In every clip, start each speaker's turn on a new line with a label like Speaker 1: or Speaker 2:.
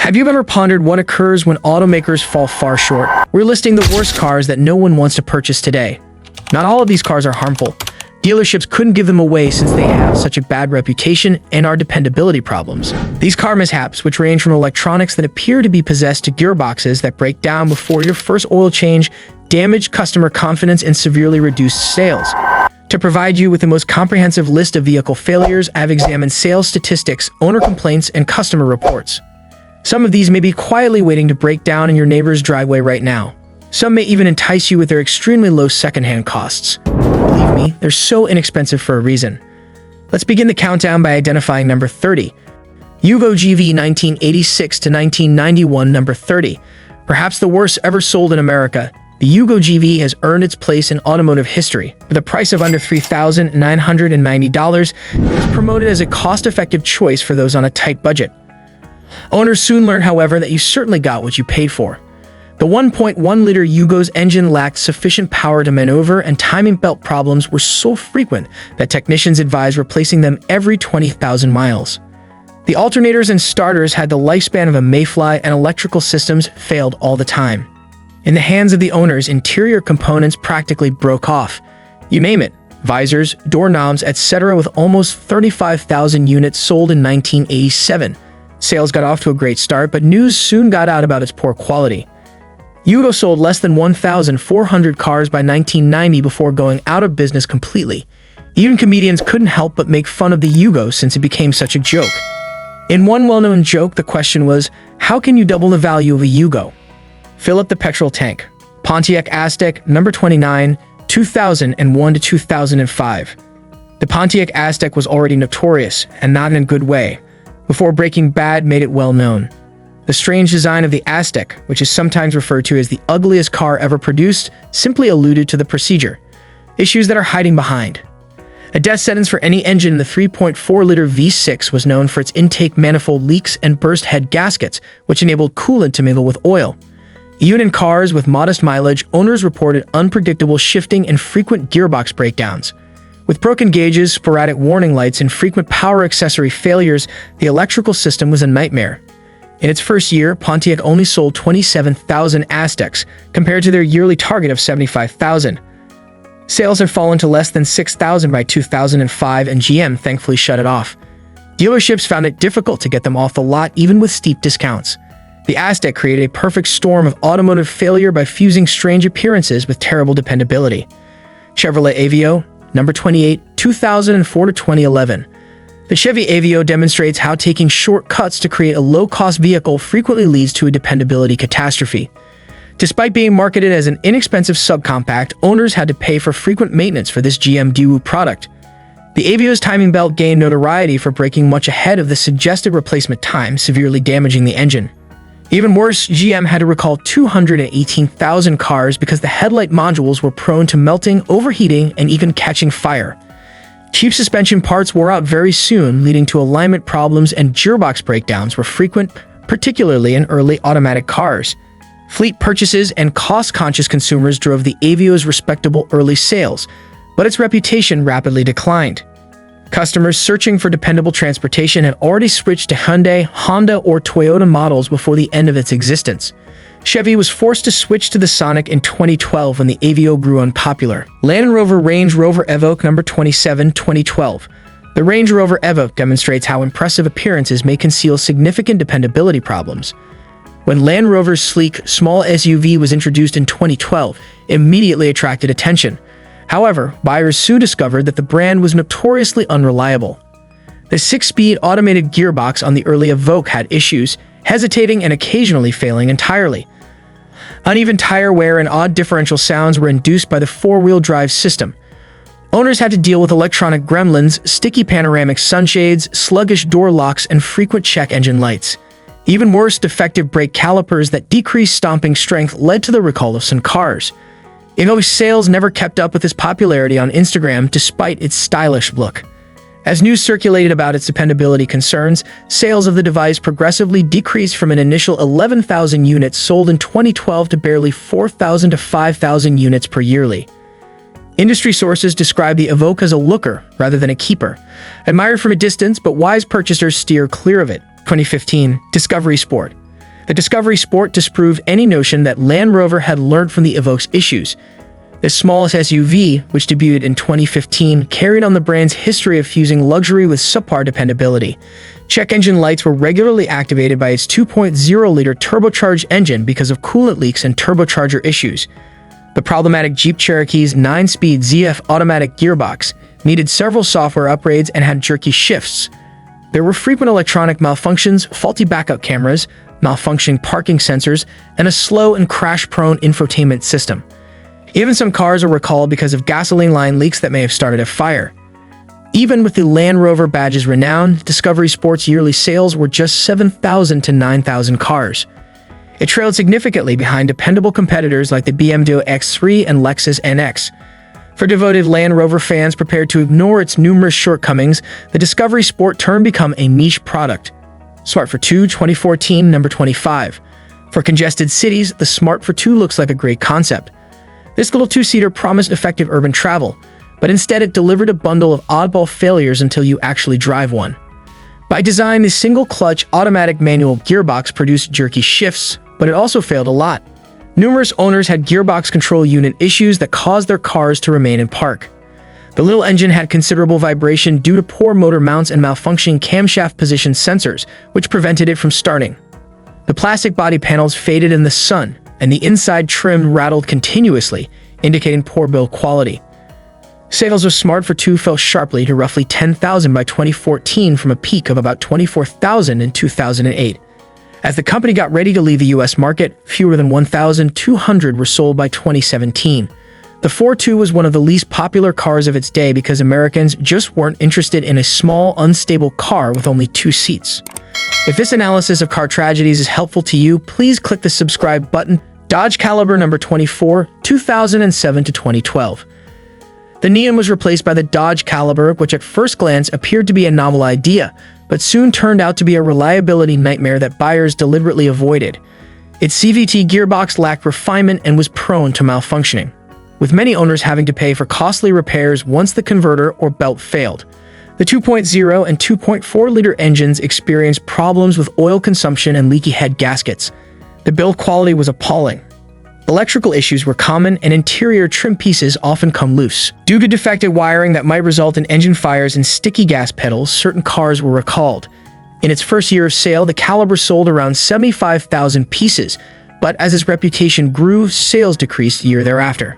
Speaker 1: Have you ever pondered what occurs when automakers fall far short? We're listing the worst cars that no one wants to purchase today. Not all of these cars are harmful. Dealerships couldn't give them away since they have such a bad reputation and are dependability problems. These car mishaps, which range from electronics that appear to be possessed to gearboxes that break down before your first oil change, damage customer confidence, and severely reduced sales. To provide you with the most comprehensive list of vehicle failures, I've examined sales statistics, owner complaints, and customer reports. Some of these may be quietly waiting to break down in your neighbor's driveway right now. Some may even entice you with their extremely low secondhand costs. Believe me, they're so inexpensive for a reason. Let's begin the countdown by identifying number 30. Yugo GV 1986 to 1991, number 30. Perhaps the worst ever sold in America, the Yugo GV has earned its place in automotive history. With a price of under $3,990, it was promoted as a cost-effective choice for those on a tight budget. Owners soon learned, however, that you certainly got what you paid for. The 1.1-liter Yugo's engine lacked sufficient power to maneuver, and timing belt problems were so frequent that technicians advised replacing them every 20,000 miles. The alternators and starters had the lifespan of a mayfly, and electrical systems failed all the time. In the hands of the owners, interior components practically broke off. You name it: visors, doorknobs, etc., with almost 35,000 units sold in 1987. Sales got off to a great start, but news soon got out about its poor quality. Yugo sold less than 1,400 cars by 1990 before going out of business completely. Even comedians couldn't help but make fun of the Yugo since it became such a joke. In one well-known joke, the question was, how can you double the value of a Yugo? Fill up the petrol tank. Pontiac Aztek, number 29, 2001 to 2005. The Pontiac Aztek was already notorious, and not in a good way, before Breaking Bad made it well known. The strange design of the Aztek, which is sometimes referred to as the ugliest car ever produced, simply alluded to the procedure. Issues that are hiding behind. A death sentence for any engine in the 3.4-liter V6 was known for its intake manifold leaks and burst head gaskets, which enabled coolant to mingle with oil. Even in cars with modest mileage, owners reported unpredictable shifting and frequent gearbox breakdowns. With broken gauges, sporadic warning lights, and frequent power accessory failures, the electrical system was a nightmare. In its first year, Pontiac only sold 27,000 Azteks, compared to their yearly target of 75,000. Sales have fallen to less than 6,000 by 2005, and GM thankfully shut it off. Dealerships found it difficult to get them off the lot even with steep discounts. The Aztek created a perfect storm of automotive failure by fusing strange appearances with terrible dependability. Chevrolet Aveo, number 28, 2004 to 2011. The Chevy Aveo demonstrates how taking shortcuts to create a low-cost vehicle frequently leads to a dependability catastrophe. Despite being marketed as an inexpensive subcompact, owners had to pay for frequent maintenance for this GM Daewoo product. The Aveo's timing belt gained notoriety for breaking much ahead of the suggested replacement time, severely damaging the engine. Even worse, GM had to recall 218,000 cars because the headlight modules were prone to melting, overheating, and even catching fire. Cheap suspension parts wore out very soon, leading to alignment problems, and gearbox breakdowns were frequent, particularly in early automatic cars. Fleet purchases and cost-conscious consumers drove the Aveo's respectable early sales, but its reputation rapidly declined. Customers searching for dependable transportation had already switched to Hyundai, Honda, or Toyota models before the end of its existence. Chevy was forced to switch to the Sonic in 2012 when the Aveo grew unpopular. Land Rover Range Rover Evoque, number 27, 2012. The Range Rover Evoque demonstrates how impressive appearances may conceal significant dependability problems. When Land Rover's sleek, small SUV was introduced in 2012, it immediately attracted attention. However, buyers soon discovered that the brand was notoriously unreliable. The 6-speed automated gearbox on the early Evoque had issues, hesitating and occasionally failing entirely. Uneven tire wear and odd differential sounds were induced by the 4-wheel drive system. Owners had to deal with electronic gremlins, sticky panoramic sunshades, sluggish door locks, and frequent check engine lights. Even worse, defective brake calipers that decreased stomping strength led to the recall of some cars. Evoque's sales never kept up with its popularity on Instagram despite its stylish look. As news circulated about its dependability concerns, sales of the device progressively decreased from an initial 11,000 units sold in 2012 to barely 4,000 to 5,000 units per yearly. Industry sources describe the Evoque as a looker rather than a keeper, admired from a distance, but wise purchasers steer clear of it. 2015, Discovery Sport. The Discovery Sport disproved any notion that Land Rover had learned from the Evoque's issues. This smallest SUV, which debuted in 2015, carried on the brand's history of fusing luxury with subpar dependability. Check engine lights were regularly activated by its 2.0-liter turbocharged engine because of coolant leaks and turbocharger issues. The problematic Jeep Cherokee's 9-speed ZF automatic gearbox needed several software upgrades and had jerky shifts. There were frequent electronic malfunctions, faulty backup cameras, malfunctioning parking sensors, and a slow and crash-prone infotainment system. Even some cars are recalled because of gasoline line leaks that may have started a fire. Even with the Land Rover badge's renown, Discovery Sport's yearly sales were just 7,000 to 9,000 cars. It trailed significantly behind dependable competitors like the BMW X3 and Lexus NX. For devoted Land Rover fans prepared to ignore its numerous shortcomings, the Discovery Sport turned become a niche product. Smart for 2, 2014, number 25. For congested cities, the Smart for 2 looks like a great concept. This little two-seater promised effective urban travel, but instead it delivered a bundle of oddball failures until you actually drive one. By design, the single-clutch automatic manual gearbox produced jerky shifts, but it also failed a lot. Numerous owners had gearbox control unit issues that caused their cars to remain in park. The little engine had considerable vibration due to poor motor mounts and malfunctioning camshaft position sensors, which prevented it from starting. The plastic body panels faded in the sun, and the inside trim rattled continuously, indicating poor build quality. Sales of Smart for 2 fell sharply to roughly 10,000 by 2014 from a peak of about 24,000 in 2008. As the company got ready to leave the US market, fewer than 1,200 were sold by 2017. The 4.2 was one of the least popular cars of its day because Americans just weren't interested in a small, unstable car with only 2 seats. If this analysis of car tragedies is helpful to you, please click the subscribe button. Dodge Caliber number 24, 2007 to 2012. The Neon was replaced by the Dodge Caliber, which at first glance appeared to be a novel idea, but soon turned out to be a reliability nightmare that buyers deliberately avoided. Its CVT gearbox lacked refinement and was prone to malfunctioning, with many owners having to pay for costly repairs once the converter or belt failed. The 2.0 and 2.4-liter engines experienced problems with oil consumption and leaky head gaskets. The build quality was appalling. Electrical issues were common, and interior trim pieces often come loose. Due to defective wiring that might result in engine fires and sticky gas pedals, certain cars were recalled. In its first year of sale, the Caliber sold around 75,000 pieces, but as its reputation grew, sales decreased the year thereafter.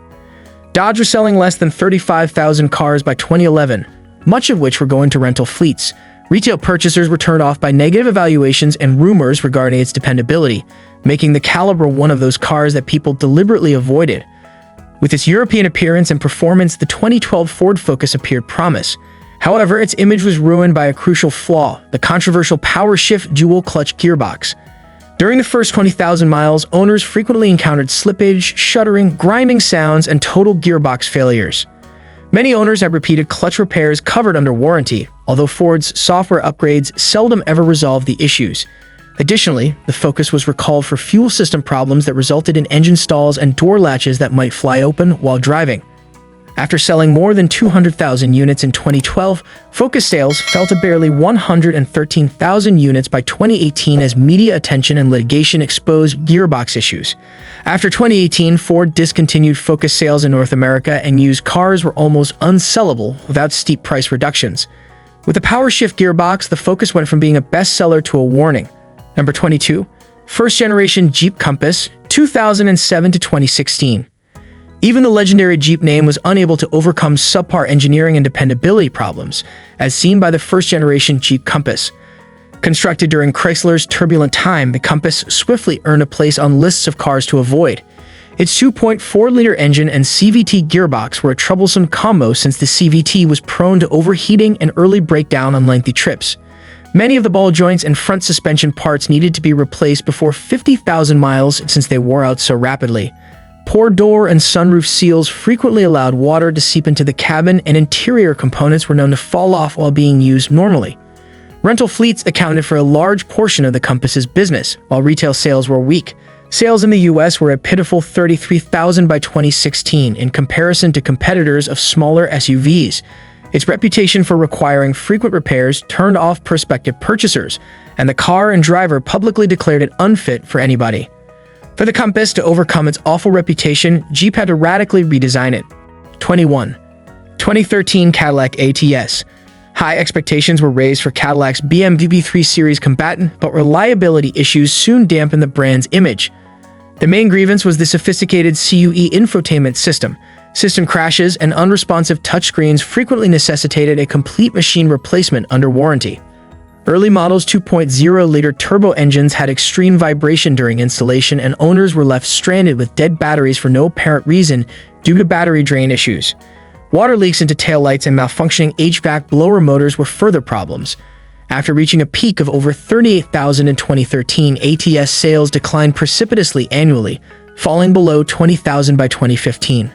Speaker 1: Dodge was selling less than 35,000 cars by 2011, much of which were going to rental fleets. Retail purchasers were turned off by negative evaluations and rumors regarding its dependability, making the Caliber one of those cars that people deliberately avoided. With its European appearance and performance, the 2012 Ford Focus appeared promise. However, its image was ruined by a crucial flaw, the controversial power-shift dual-clutch gearbox. During the first 20,000 miles, owners frequently encountered slippage, shuddering, grinding sounds, and total gearbox failures. Many owners have repeated clutch repairs covered under warranty, although Ford's software upgrades seldom ever resolved the issues. Additionally, the Focus was recalled for fuel system problems that resulted in engine stalls and door latches that might fly open while driving. After selling more than 200,000 units in 2012, Focus sales fell to barely 113,000 units by 2018 as media attention and litigation exposed gearbox issues. After 2018, Ford discontinued Focus sales in North America, and used cars were almost unsellable without steep price reductions. With the power-shift gearbox, the Focus went from being a bestseller to a warning. Number 22. First-generation Jeep Compass, 2007 to 2016. Even the legendary Jeep name was unable to overcome subpar engineering and dependability problems, as seen by the first-generation Jeep Compass. Constructed during Chrysler's turbulent time, the Compass swiftly earned a place on lists of cars to avoid. Its 2.4-liter engine and CVT gearbox were a troublesome combo since the CVT was prone to overheating and early breakdown on lengthy trips. Many of the ball joints and front suspension parts needed to be replaced before 50,000 miles since they wore out so rapidly. Poor door and sunroof seals frequently allowed water to seep into the cabin, and interior components were known to fall off while being used normally. Rental fleets accounted for a large portion of the Compass's business, while retail sales were weak. Sales in the US were a pitiful 33,000 by 2016 in comparison to competitors of smaller SUVs. Its reputation for requiring frequent repairs turned off prospective purchasers, and the car and driver publicly declared it unfit for anybody. For the Compass to overcome its awful reputation, Jeep had to radically redesign it. 21. 2013 Cadillac ATS. High expectations were raised for Cadillac's BMW 3 Series combatant, but reliability issues soon dampened the brand's image. The main grievance was the sophisticated CUE infotainment system. System crashes and unresponsive touchscreens frequently necessitated a complete machine replacement under warranty. Early models' 2.0-liter turbo engines had extreme vibration during installation, and owners were left stranded with dead batteries for no apparent reason due to battery drain issues. Water leaks into taillights and malfunctioning HVAC blower motors were further problems. After reaching a peak of over 38,000 in 2013, ATS sales declined precipitously annually, falling below 20,000 by 2015.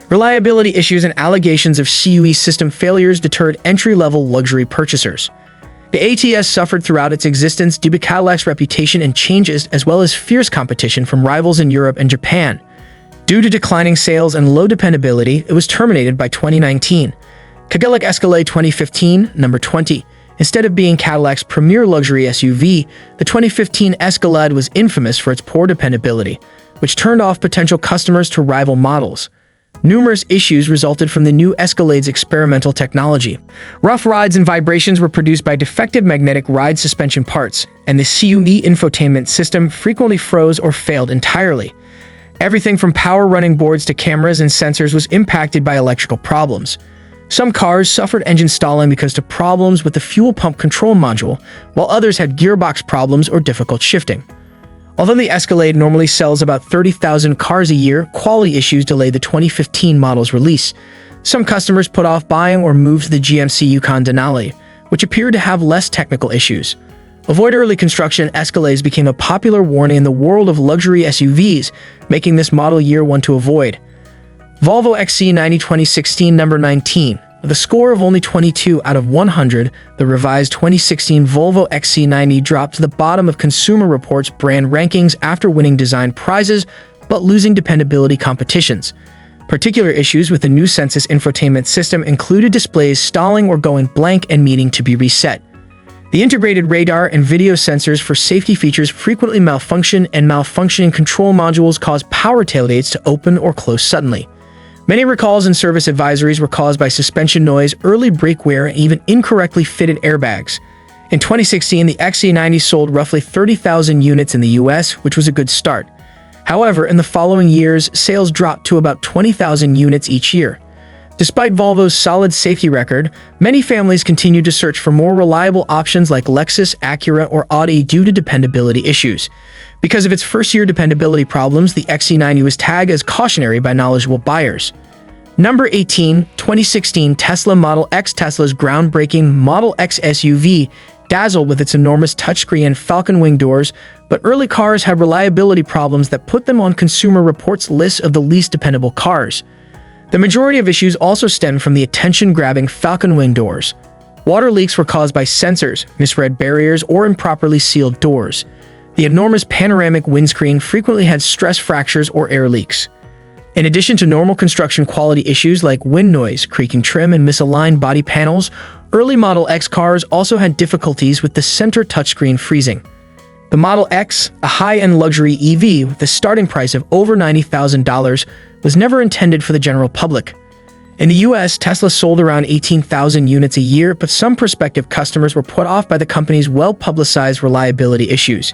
Speaker 1: Reliability issues and allegations of CUE system failures deterred entry-level luxury purchasers. The ATS suffered throughout its existence due to Cadillac's reputation and changes, as well as fierce competition from rivals in Europe and Japan. Due to declining sales and low dependability, it was terminated by 2019. Cadillac Escalade 2015, number 20. Instead of being Cadillac's premier luxury SUV, the 2015 Escalade was infamous for its poor dependability, which turned off potential customers to rival models. Numerous issues resulted from the new Escalade's experimental technology. Rough rides and vibrations were produced by defective magnetic ride suspension parts, and the CUE infotainment system frequently froze or failed entirely. Everything from power running boards to cameras and sensors was impacted by electrical problems. Some cars suffered engine stalling because of problems with the fuel pump control module, while others had gearbox problems or difficult shifting. Although the Escalade normally sells about 30,000 cars a year, quality issues delayed the 2015 model's release. Some customers put off buying or moved to the GMC Yukon Denali, which appeared to have less technical issues. Avoid early construction Escalades became a popular warning in the world of luxury SUVs, making this model year one to avoid. Volvo XC90 2016, number 19. With a score of only 22 out of 100, the revised 2016 Volvo XC90 dropped to the bottom of Consumer Reports' brand rankings after winning design prizes but losing dependability competitions. Particular issues with the new Sensus infotainment system included displays stalling or going blank and needing to be reset. The integrated radar and video sensors for safety features frequently malfunction, and malfunctioning control modules cause power tailgates to open or close suddenly. Many recalls and service advisories were caused by suspension noise, early brake wear, and even incorrectly fitted airbags. In 2016, the XC90 sold roughly 30,000 units in the US, which was a good start. However, in the following years, sales dropped to about 20,000 units each year. Despite Volvo's solid safety record, many families continued to search for more reliable options like Lexus, Acura, or Audi due to dependability issues. Because of its first-year dependability problems, the XC90 was tagged as cautionary by knowledgeable buyers. Number 18, 2016 Tesla Model X. Tesla's groundbreaking Model X SUV dazzled with its enormous touchscreen and falcon wing doors, but early cars had reliability problems that put them on Consumer Reports' list of the least dependable cars. The majority of issues also stemmed from the attention-grabbing falcon wing doors. Water leaks were caused by sensors, misread barriers, or improperly sealed doors. The enormous panoramic windscreen frequently had stress fractures or air leaks. In addition to normal construction quality issues like wind noise, creaking trim, and misaligned body panels, early Model X cars also had difficulties with the center touchscreen freezing. The Model X, a high-end luxury EV with a starting price of over $90,000, was never intended for the general public. In the US, Tesla sold around 18,000 units a year, but some prospective customers were put off by the company's well-publicized reliability issues.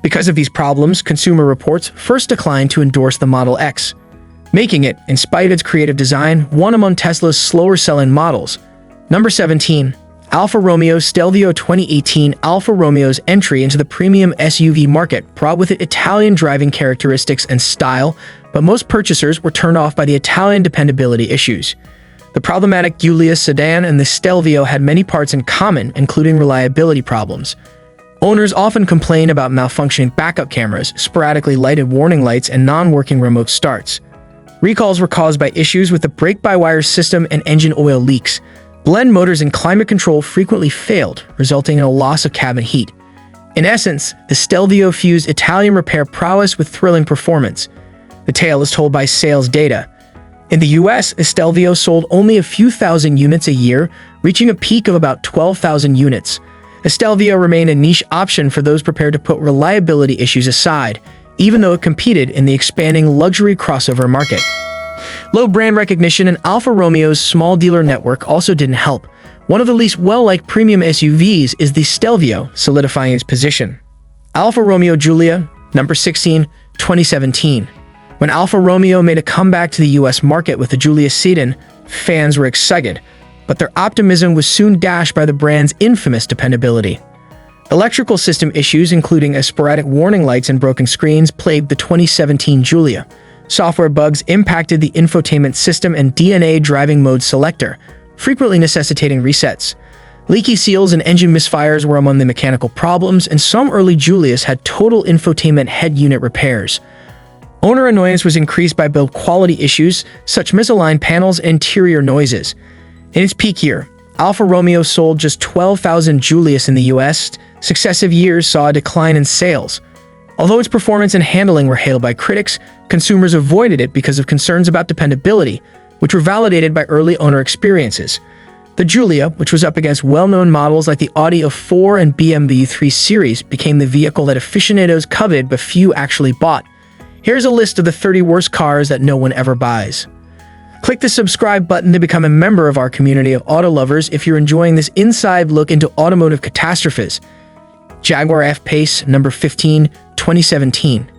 Speaker 1: Because of these problems, Consumer Reports first declined to endorse the Model X, making it, in spite of its creative design, one among Tesla's slower-selling models. Number 17. Alfa Romeo Stelvio 2018. Alfa Romeo's entry into the premium SUV market brought with it Italian driving characteristics and style, but most purchasers were turned off by the Italian dependability issues. The problematic Giulia sedan and the Stelvio had many parts in common, including reliability problems. Owners often complained about malfunctioning backup cameras, sporadically lighted warning lights, and non-working remote starts. Recalls were caused by issues with the brake-by-wire system and engine oil leaks. Blend motors and climate control frequently failed, resulting in a loss of cabin heat. In essence, the Stelvio fused Italian repair prowess with thrilling performance. The tale is told by sales data. In the US, a Stelvio sold only a few thousand units a year, reaching a peak of about 12,000 units. A Stelvio remained a niche option for those prepared to put reliability issues aside, even though it competed in the expanding luxury crossover market. Low brand recognition and Alfa Romeo's small dealer network also didn't help. One of the least well-liked premium SUVs is the Stelvio, solidifying its position. Alfa Romeo Giulia, number 16, 2017. When Alfa Romeo made a comeback to the US market with the Giulia sedan, fans were excited, but their optimism was soon dashed by the brand's infamous dependability. Electrical system issues, including a sporadic warning lights and broken screens, plagued the 2017 Giulia. Software bugs impacted the infotainment system and DNA driving mode selector, frequently necessitating resets. Leaky seals and engine misfires were among the mechanical problems, and some early Giulias had total infotainment head unit repairs. Owner annoyance was increased by build quality issues, such misaligned panels and interior noises. In its peak year, Alfa Romeo sold just 12,000 Giulias in the US. Successive years saw a decline in sales. Although its performance and handling were hailed by critics, consumers avoided it because of concerns about dependability, which were validated by early owner experiences. The Giulia, which was up against well-known models like the Audi A4 and BMW 3 Series, became the vehicle that aficionados coveted but few actually bought. Here's a list of the 30 worst cars that no one ever buys. Click the subscribe button to become a member of our community of auto lovers if you're enjoying this inside look into automotive catastrophes. Jaguar F-Pace, number 15, 2017.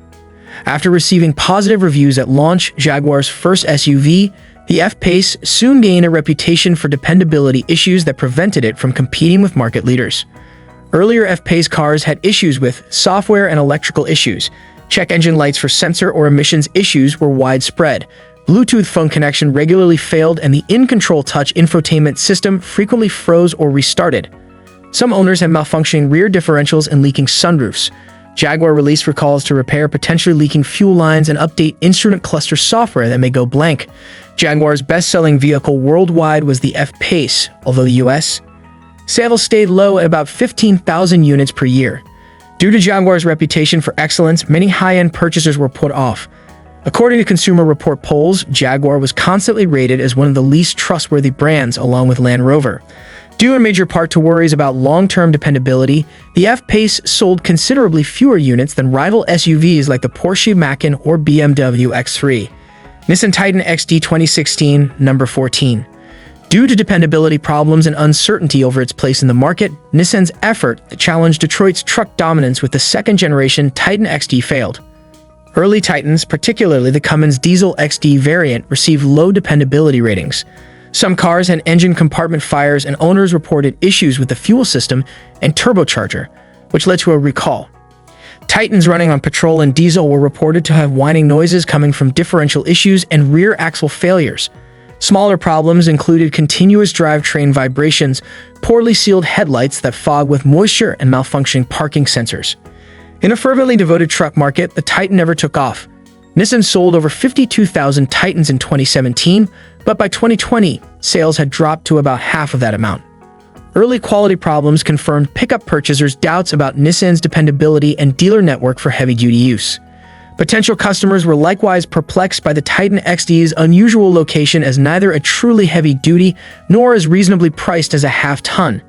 Speaker 1: After receiving positive reviews at launch, Jaguar's first SUV, the F-Pace soon gained a reputation for dependability issues that prevented it from competing with market leaders. Earlier F-Pace cars had issues with software and electrical issues. Check engine lights for sensor or emissions issues were widespread. Bluetooth phone connection regularly failed, and the in-control touch infotainment system frequently froze or restarted. Some owners had malfunctioning rear differentials and leaking sunroofs. Jaguar released recalls to repair potentially leaking fuel lines and update instrument cluster software that may go blank. Jaguar's best-selling vehicle worldwide was the F-Pace, although the US sales stayed low at about 15,000 units per year. Due to Jaguar's reputation for excellence, many high-end purchasers were put off. According to Consumer Report polls, Jaguar was constantly rated as one of the least trustworthy brands, along with Land Rover. Due in major part to worries about long-term dependability, the F-Pace sold considerably fewer units than rival SUVs like the Porsche Macan or BMW X3. Nissan Titan XD 2016, number 14. Due to dependability problems and uncertainty over its place in the market, Nissan's effort to challenge Detroit's truck dominance with the second-generation Titan XD failed. Early Titans, particularly the Cummins Diesel XD variant, received low dependability ratings. Some cars had engine compartment fires, and owners reported issues with the fuel system and turbocharger, which led to a recall. Titans running on petrol and diesel were reported to have whining noises coming from differential issues and rear axle failures. Smaller problems included continuous drivetrain vibrations, poorly sealed headlights that fog with moisture, and malfunctioning parking sensors. In a fervently devoted truck market, the Titan never took off. Nissan sold over 52,000 Titans in 2017, but by 2020, sales had dropped to about half of that amount. Early quality problems confirmed pickup purchasers' doubts about Nissan's dependability and dealer network for heavy-duty use. Potential customers were likewise perplexed by the Titan XD's unusual location as neither a truly heavy-duty nor as reasonably priced as a half-ton.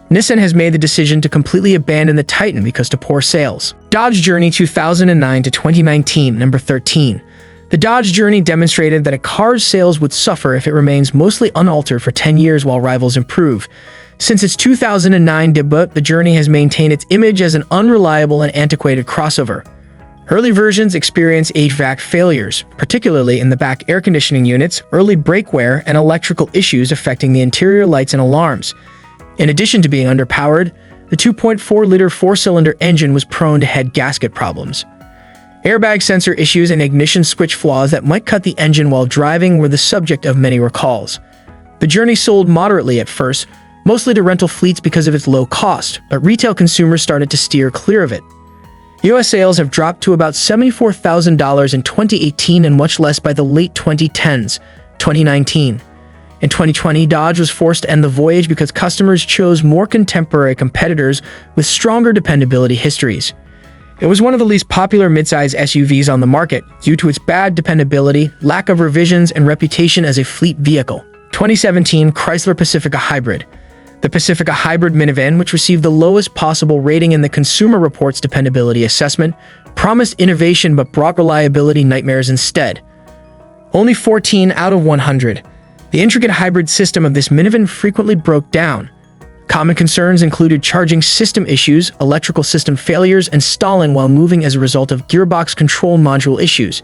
Speaker 1: Nissan has made the decision to completely abandon the Titan because of poor sales. Dodge Journey 2009 to 2019, number 13. The Dodge Journey demonstrated that a car's sales would suffer if it remains mostly unaltered for 10 years while rivals improve. Since its 2009 debut, the Journey has maintained its image as an unreliable and antiquated crossover. Early versions experienced HVAC failures, particularly in the back air conditioning units, early brake wear, and electrical issues affecting the interior lights and alarms. In addition to being underpowered, the 2.4-liter four-cylinder engine was prone to head gasket problems. Airbag sensor issues and ignition switch flaws that might cut the engine while driving were the subject of many recalls. The Journey sold moderately at first, mostly to rental fleets because of its low cost, but retail consumers started to steer clear of it. US sales have dropped to about $74,000 in 2018 and much less by the late 2010s, 2019. In 2020, Dodge was forced to end the voyage because customers chose more contemporary competitors with stronger dependability histories. It was one of the least popular midsize SUVs on the market due to its bad dependability, lack of revisions, and reputation as a fleet vehicle. 2017 Chrysler Pacifica Hybrid. The Pacifica Hybrid minivan, which received the lowest possible rating in the Consumer Reports Dependability Assessment, promised innovation but brought reliability nightmares instead. Only 14 out of 100. The intricate hybrid system of this minivan frequently broke down. Common concerns included charging system issues, electrical system failures, and stalling while moving as a result of gearbox control module issues.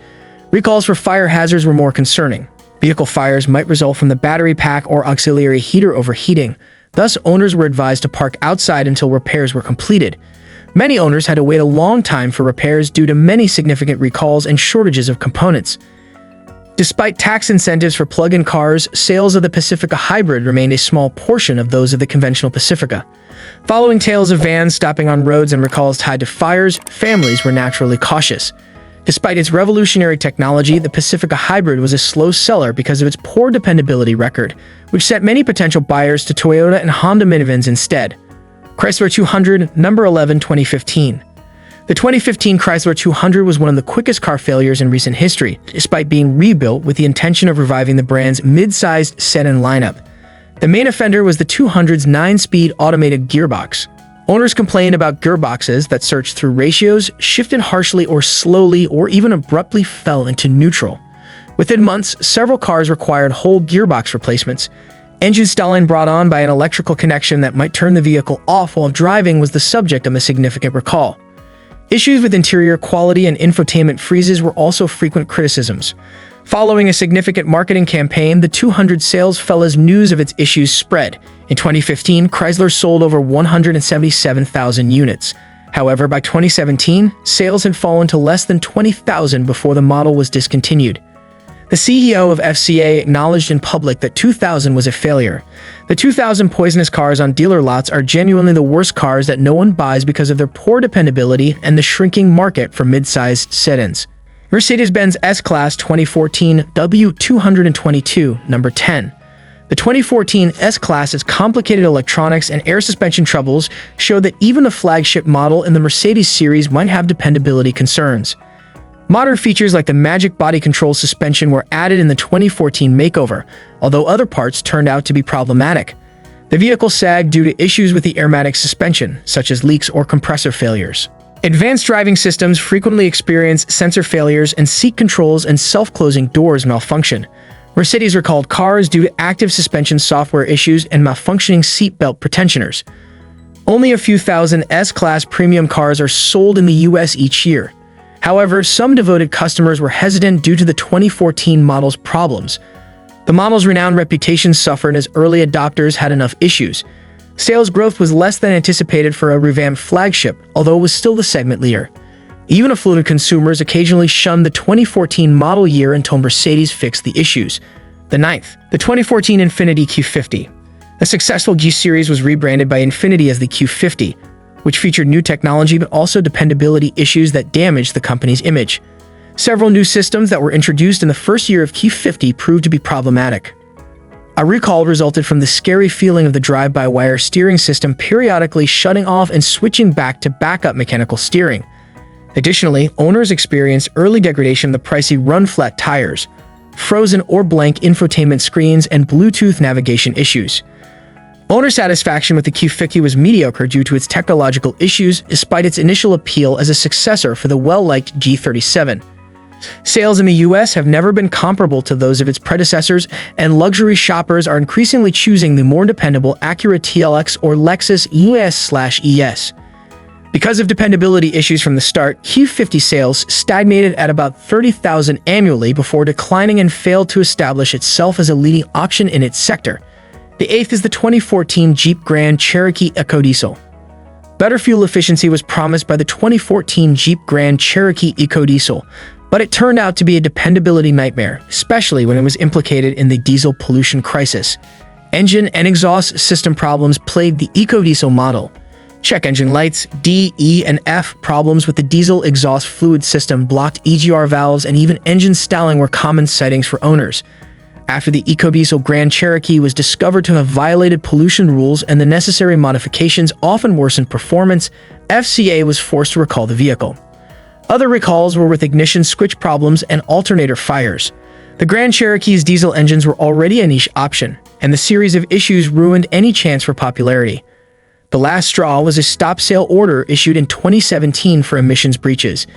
Speaker 1: Recalls for fire hazards were more concerning. Vehicle fires might result from the battery pack or auxiliary heater overheating. Thus, owners were advised to park outside until repairs were completed. Many owners had to wait a long time for repairs due to many significant recalls and shortages of components. Despite tax incentives for plug-in cars, sales of the Pacifica Hybrid remained a small portion of those of the conventional Pacifica. Following tales of vans stopping on roads and recalls tied to fires, families were naturally cautious. Despite its revolutionary technology, the Pacifica Hybrid was a slow seller because of its poor dependability record, which sent many potential buyers to Toyota and Honda minivans instead. Chrysler 200, number 11, 2015. The 2015 Chrysler 200 was one of the quickest car failures in recent history, despite being rebuilt with the intention of reviving the brand's mid-sized sedan lineup. The main offender was the 200's 9-speed automated gearbox. Owners complained about gearboxes that searched through ratios, shifted harshly or slowly, or even abruptly fell into neutral. Within months, several cars required whole gearbox replacements. Engine stalling brought on by an electrical connection that might turn the vehicle off while driving was the subject of a significant recall. Issues with interior quality and infotainment freezes were also frequent criticisms. Following a significant marketing campaign, the 200 sales fell as news of its issues spread. In 2015, Chrysler sold over 177,000 units. However, by 2017, sales had fallen to less than 20,000 before the model was discontinued. The CEO of FCA acknowledged in public that 2000 was a failure. The 2000 poisonous cars on dealer lots are genuinely the worst cars that no one buys because of their poor dependability and the shrinking market for mid-sized sedans. Mercedes-Benz S-Class 2014 W222, number 10. The 2014 S-Class's complicated electronics and air suspension troubles show that even the flagship model in the Mercedes series might have dependability concerns. Modern features like the Magic Body Control suspension were added in the 2014 makeover, although other parts turned out to be problematic. The vehicle sagged due to issues with the airmatic suspension, such as leaks or compressor failures. Advanced driving systems frequently experience sensor failures and seat controls and self-closing doors malfunction. Mercedes recalled cars due to active suspension software issues and malfunctioning seatbelt pretensioners. Only a few thousand S-Class premium cars are sold in the US each year. However, some devoted customers were hesitant due to the 2014 model's problems. The model's renowned reputation suffered as early adopters had enough issues. Sales growth was less than anticipated for a revamped flagship, although it was still the segment leader. Even affluent consumers occasionally shunned the 2014 model year until Mercedes fixed the issues. The 9th, the 2014 Infiniti Q50. The successful G-Series was rebranded by Infiniti as the Q50, which featured new technology but also dependability issues that damaged the company's image. Several new systems that were introduced in the first year of Q50 proved to be problematic. A recall resulted from the scary feeling of the drive-by-wire steering system periodically shutting off and switching back to backup mechanical steering. Additionally, owners experienced early degradation of the pricey run-flat tires, frozen or blank infotainment screens, and Bluetooth navigation issues. Owner satisfaction with the Q50 was mediocre due to its technological issues, despite its initial appeal as a successor for the well-liked G37. Sales in the US have never been comparable to those of its predecessors, and luxury shoppers are increasingly choosing the more dependable Acura TLX or Lexus ES/ES. Because of dependability issues from the start, Q50 sales stagnated at about 30,000 annually before declining and failed to establish itself as a leading option in its sector. The 8th is the 2014 Jeep Grand Cherokee EcoDiesel. Better fuel efficiency was promised by the 2014 Jeep Grand Cherokee EcoDiesel, but it turned out to be a dependability nightmare, especially when it was implicated in the diesel pollution crisis. Engine and exhaust system problems plagued the EcoDiesel model. Check engine lights, D, E, and F problems with the diesel exhaust fluid system, blocked EGR valves, and even engine stalling were common sightings for owners. After the EcoDiesel Grand Cherokee was discovered to have violated pollution rules and the necessary modifications often worsened performance, FCA was forced to recall the vehicle. Other recalls were with ignition switch problems and alternator fires. The Grand Cherokee's diesel engines were already a niche option, and the series of issues ruined any chance for popularity. The last straw was a stop-sale order issued in 2017 for emissions breaches.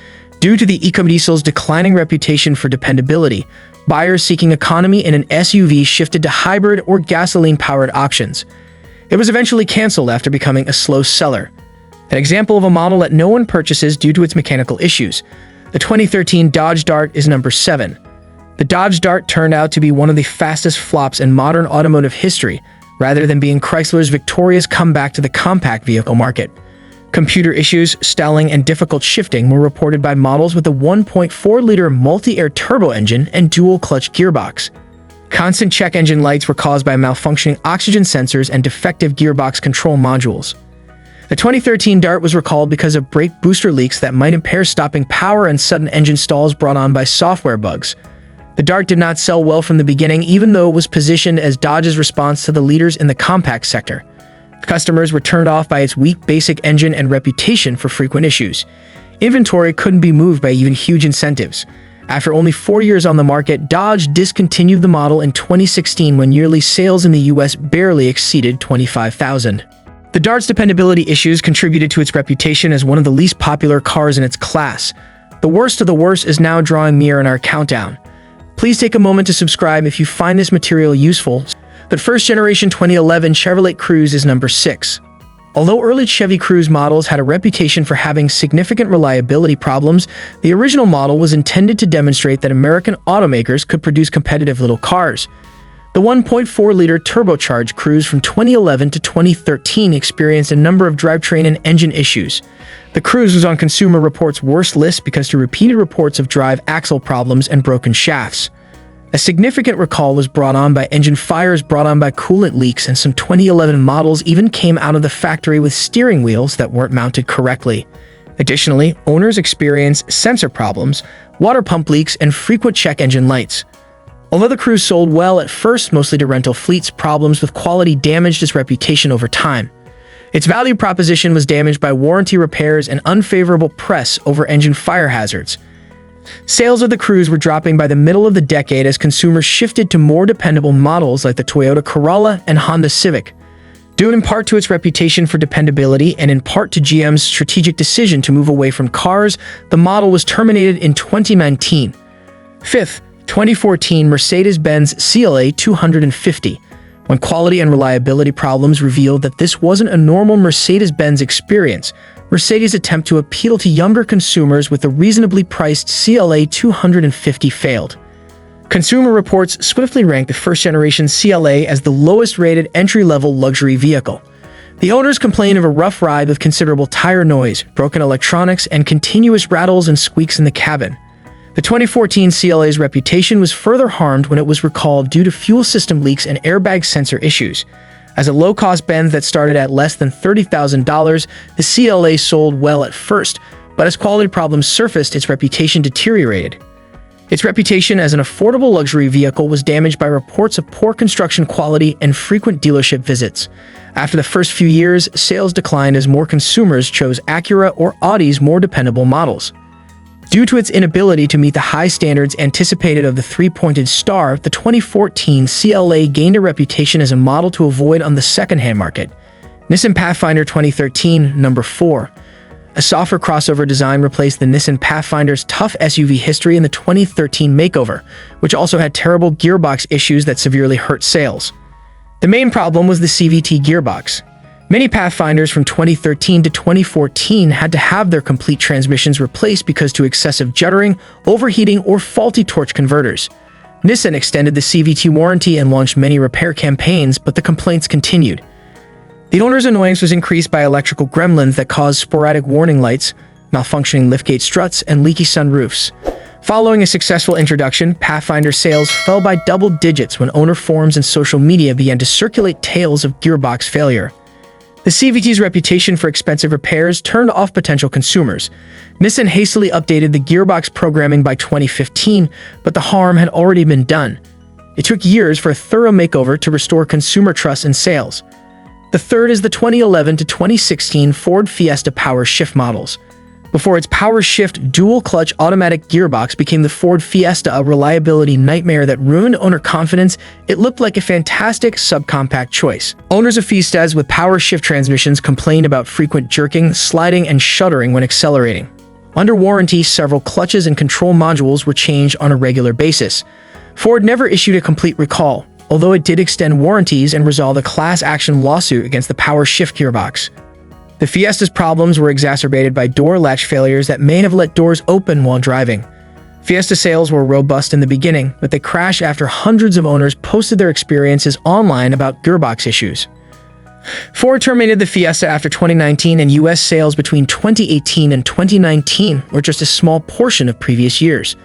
Speaker 1: Due to the ecodiesel's declining reputation for dependability, buyers seeking economy in an SUV shifted to hybrid or gasoline-powered options. It was eventually canceled after becoming a slow seller. An example of a model that no one purchases due to its mechanical issues. The 2013 Dodge Dart is number 7. The Dodge Dart turned out to be one of the fastest flops in modern automotive history, rather than being Chrysler's victorious comeback to the compact vehicle market. Computer issues, styling, and difficult shifting were reported by models with a 1.4-liter multi-air turbo engine and dual-clutch gearbox. Constant check engine lights were caused by malfunctioning oxygen sensors and defective gearbox control modules. The 2013 Dart was recalled because of brake booster leaks that might impair stopping power and sudden engine stalls brought on by software bugs. The Dart did not sell well from the beginning, even though it was positioned as Dodge's response to the leaders in the compact sector. Customers were turned off by its weak basic engine and reputation for frequent issues. Inventory couldn't be moved by even huge incentives. After only 4 years on the market, Dodge discontinued the model in 2016 when yearly sales in the US barely exceeded 25,000. The Dart's dependability issues contributed to its reputation as one of the least popular cars in its class. The worst of the worst is now drawing near in our countdown. Please take a moment to subscribe if you find this material useful. The first-generation 2011 Chevrolet Cruze is number 6. Although early Chevy Cruze models had a reputation for having significant reliability problems, the original model was intended to demonstrate that American automakers could produce competitive little cars. The 1.4-liter turbocharged Cruze from 2011 to 2013 experienced a number of drivetrain and engine issues. The Cruze was on Consumer Reports' worst list because of repeated reports of drive axle problems and broken shafts. A significant recall was brought on by engine fires brought on by coolant leaks, and some 2011 models even came out of the factory with steering wheels that weren't mounted correctly. Additionally, owners experienced sensor problems, water pump leaks, and frequent check engine lights. Although the Cruze sold well at first, mostly to rental fleets, problems with quality damaged its reputation over time. Its value proposition was damaged by warranty repairs and unfavorable press over engine fire hazards. Sales of the Cruze were dropping by the middle of the decade as consumers shifted to more dependable models like the Toyota Corolla and Honda Civic. Due in part to its reputation for dependability and in part to GM's strategic decision to move away from cars, the model was terminated in 2019. Fifth, 2014 Mercedes-Benz CLA 250. When quality and reliability problems revealed that this wasn't a normal Mercedes-Benz experience, Mercedes' attempt to appeal to younger consumers with a reasonably priced CLA 250 failed. Consumer Reports swiftly ranked the first-generation CLA as the lowest-rated entry-level luxury vehicle. The owners complained of a rough ride with considerable tire noise, broken electronics, and continuous rattles and squeaks in the cabin. The 2014 CLA's reputation was further harmed when it was recalled due to fuel system leaks and airbag sensor issues. As a low-cost Benz that started at less than $30,000, the CLA sold well at first, but as quality problems surfaced, its reputation deteriorated. Its reputation as an affordable luxury vehicle was damaged by reports of poor construction quality and frequent dealership visits. After the first few years, sales declined as more consumers chose Acura or Audi's more dependable models. Due to its inability to meet the high standards anticipated of the three-pointed star, the 2014 CLA gained a reputation as a model to avoid on the second-hand market. Nissan Pathfinder 2013, number 4. A softer crossover design replaced the Nissan Pathfinder's tough SUV history in the 2013 makeover, which also had terrible gearbox issues that severely hurt sales. The main problem was the CVT gearbox. Many Pathfinders from 2013 to 2014 had to have their complete transmissions replaced because to excessive juddering, overheating, or faulty torch converters. Nissan extended the CVT warranty and launched many repair campaigns, but the complaints continued. The owner's annoyance was increased by electrical gremlins that caused sporadic warning lights, malfunctioning liftgate struts, and leaky sunroofs. Following a successful introduction, Pathfinder sales fell by double digits when owner forums and social media began to circulate tales of gearbox failure. The CVT's reputation for expensive repairs turned off potential consumers. Nissan hastily updated the gearbox programming by 2015, but the harm had already been done. It took years for a thorough makeover to restore consumer trust in sales. The third is the 2011 to 2016 Ford Fiesta Power Shift models. Before its power-shift, dual-clutch automatic gearbox became the Ford Fiesta a reliability nightmare that ruined owner confidence, it looked like a fantastic subcompact choice. Owners of Fiestas with power-shift transmissions complained about frequent jerking, sliding, and shuddering when accelerating. Under warranty, several clutches and control modules were changed on a regular basis. Ford never issued a complete recall, although it did extend warranties and resolve a class action lawsuit against the power-shift gearbox. The Fiesta's problems were exacerbated by door latch failures that may have let doors open while driving. Fiesta sales were robust in the beginning, but they crashed after hundreds of owners posted their experiences online about gearbox issues. Ford terminated the Fiesta after 2019, and U.S. sales between 2018 and 2019 were just a small portion of previous years.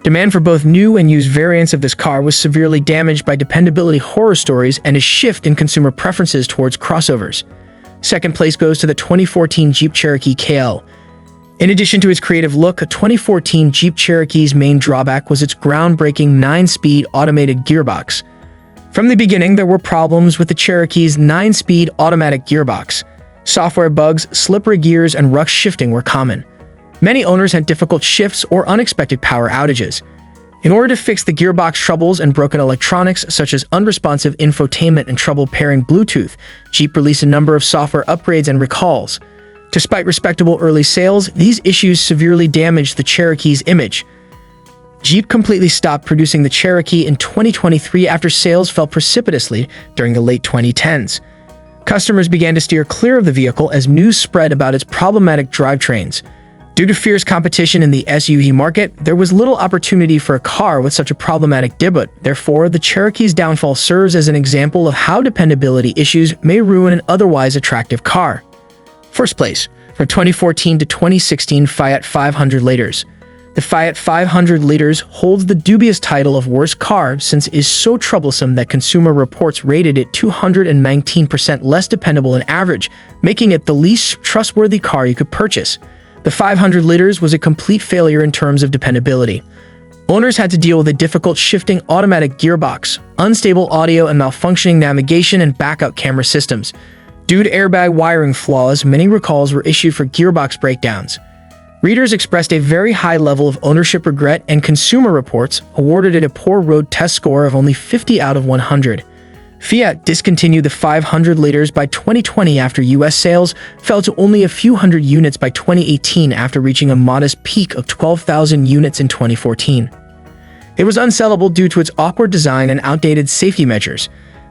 Speaker 1: Demand for both new and used variants of this car was severely damaged by dependability horror stories and a shift in consumer preferences towards crossovers. Second place goes to the 2014 Jeep Cherokee KL. In addition to its creative look, a 2014 Jeep Cherokee's main drawback was its groundbreaking 9-speed automated gearbox. From the beginning, there were problems with the Cherokee's 9-speed automatic gearbox. Software bugs, slippery gears, and ruck shifting were common. Many owners had difficult shifts or unexpected power outages. In order to fix the gearbox troubles and broken electronics, such as unresponsive infotainment and trouble pairing Bluetooth, Jeep released a number of software upgrades and recalls. Despite respectable early sales, these issues severely damaged the Cherokee's image. Jeep completely stopped producing the Cherokee in 2023 after sales fell precipitously during the late 2010s. Customers began to steer clear of the vehicle as news spread about its problematic drivetrains. Due to fierce competition in the SUV market, there was little opportunity for a car with such a problematic debut. Therefore, the Cherokee's downfall serves as an example of how dependability issues may ruin an otherwise attractive car. First place, from 2014 to 2016 Fiat 500 liters. The Fiat 500 liters holds the dubious title of worst car since it is so troublesome that Consumer Reports rated it 219% less dependable than average, making it the least trustworthy car you could purchase. The 500 liters was a complete failure in terms of dependability. Owners had to deal with a difficult shifting automatic gearbox, unstable audio and malfunctioning navigation and backup camera systems. Due to airbag wiring flaws, many recalls were issued for gearbox breakdowns. Readers expressed a very high level of ownership regret, and Consumer Reports awarded it a poor road test score of only 50 out of 100. Fiat discontinued the 500 liters by 2020 after U.S. sales fell to only a few hundred units by 2018 after reaching a modest peak of 12,000 units in 2014. It was unsellable due to its awkward design and outdated safety measures.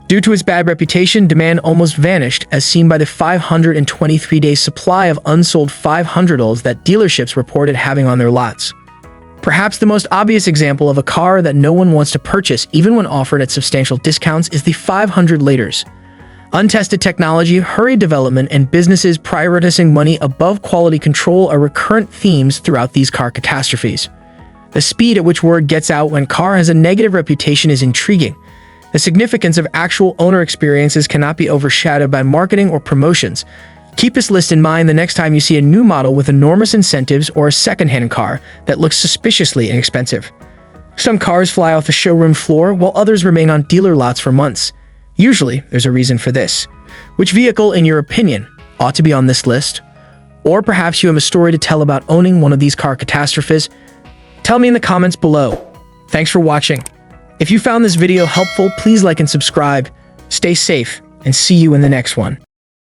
Speaker 1: Due to its bad reputation, demand almost vanished, as seen by the 523-day supply of unsold 500s that dealerships reported having on their lots. Perhaps the most obvious example of a car that no one wants to purchase, even when offered at substantial discounts, is the 500 liters. Untested technology, hurried development, and businesses prioritizing money above quality control are recurrent themes throughout these car catastrophes. The speed at which word gets out when a car has a negative reputation is intriguing. The significance of actual owner experiences cannot be overshadowed by marketing or promotions. Keep this list in mind the next time you see a new model with enormous incentives or a second-hand car that looks suspiciously inexpensive. Some cars fly off the showroom floor while others remain on dealer lots for months. Usually, there's a reason for this. Which vehicle, in your opinion, ought to be on this list? Or perhaps you have a story to tell about owning one of these car catastrophes? Tell me in the comments below. Thanks for watching. If you found this video helpful, please like and subscribe. Stay safe, and see you in the next one.